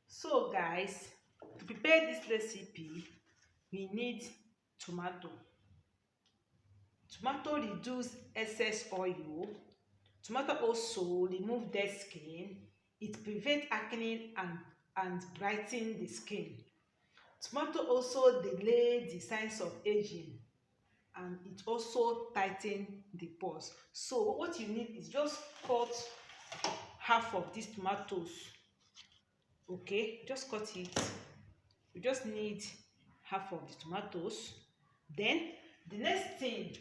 So guys, to prepare this recipe, we need tomato. Tomato reduce excess oil. Tomato also remove dead skin. It prevent acne and brighten the skin. Tomato also delay the signs of aging, and it also tighten the pores. So what you need is just cut half of these tomatoes. Okay, just cut it. We just need half of the tomatoes. Then the next thing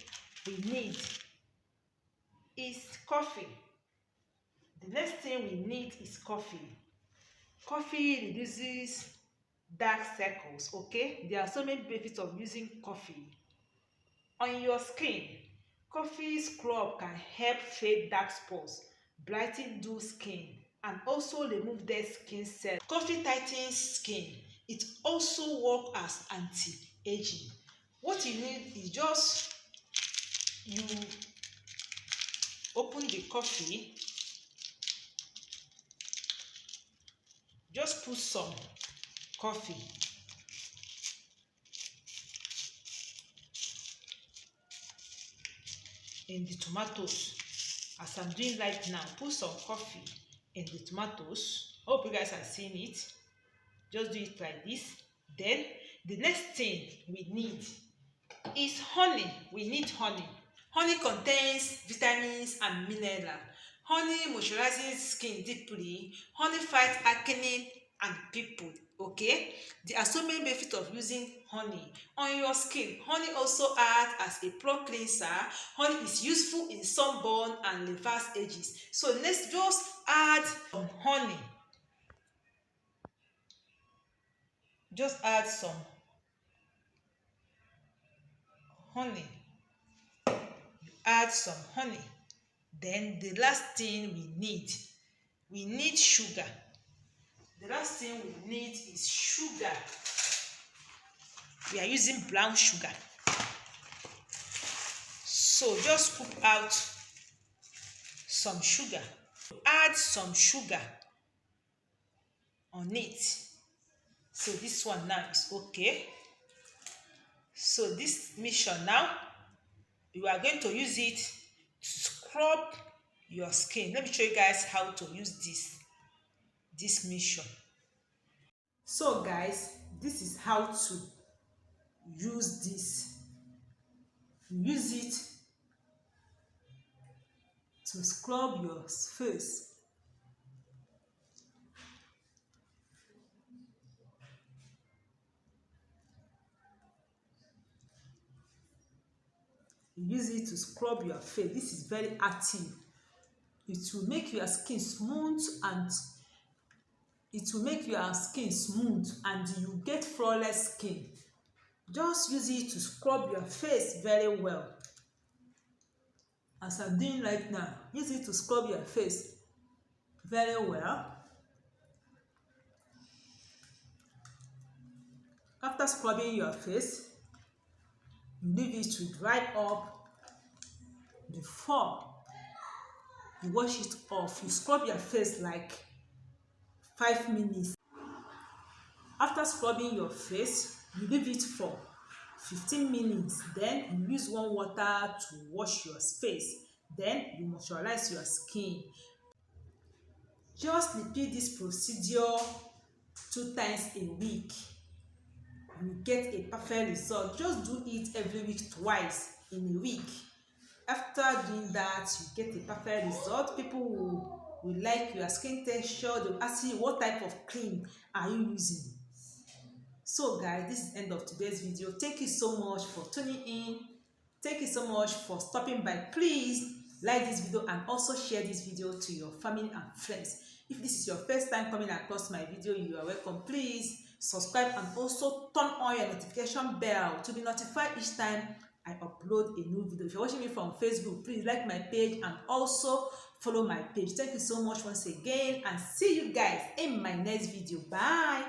we need is coffee. The next thing we need is coffee. Coffee reduces dark circles. Okay, there are so many benefits of using coffee on your skin. Coffee scrub can help fade dark spots, brighten dull skin, and also remove dead skin cells. Coffee tightens skin. It also works as anti-aging. What you need is just you open the coffee, just put some coffee in the tomatoes. As I'm doing right now, put some coffee in the tomatoes. Hope you guys are seeing it. Just do it like this. Then the next thing we need is honey. We need honey. Honey contains vitamins and minerals. Honey moisturizes skin deeply. Honey fights acne and pimple. Okay, there are so many benefits of using honey on your skin. Honey also acts as a pore cleanser. Honey is useful in sunburn and reverse ages. So let's just add some honey. Just add some honey. Add some honey. Then the last thing we need sugar. The last thing we need is sugar. We are using brown sugar. So just scoop out some sugar. Add some sugar on it. So this one now is okay. So this mixture now, you are going to use it to scrub your skin. Let me show you guys how to use this mixture. So guys, this is how to use this. Use it to scrub your face. Use it to scrub your face. This is very active. It will make your skin smooth and you get flawless skin. Just use it to scrub your face very well. As I'm doing right now, use it to scrub your face very well. After scrubbing your face, you leave it to dry up before you wash it off. You scrub your face like 5 minutes. After scrubbing your face, you leave it for 15 minutes. Then you use warm water to wash your face. Then you moisturize your skin. Just repeat this procedure 2 times a week. You get a perfect result. Just do it every week, twice in a week. After doing that, you get a perfect result. People will like your skin texture. They will ask you what type of cream are you using. So guys, this is the end of today's video. Thank you so much for tuning in. Thank you so much for stopping by. Please like this video and also share this video to your family and friends. If this is your first time coming across my video, you are welcome. Please subscribe and also turn on your notification bell to be notified each time I upload a new video. If you're watching me from Facebook, please like my page and also follow my page. Thank you so much once again, and see you guys in my next video. Bye.